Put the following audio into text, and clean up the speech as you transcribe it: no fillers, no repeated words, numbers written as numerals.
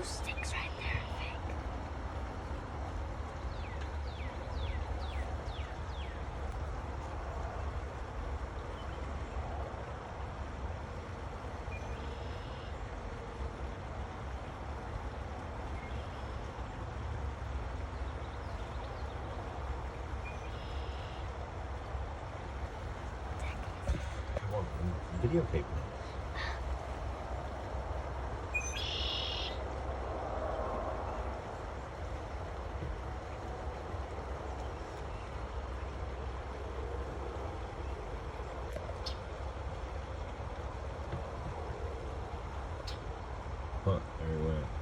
glue sticks right there, I think. Come on, videotape me. Huh, there he went.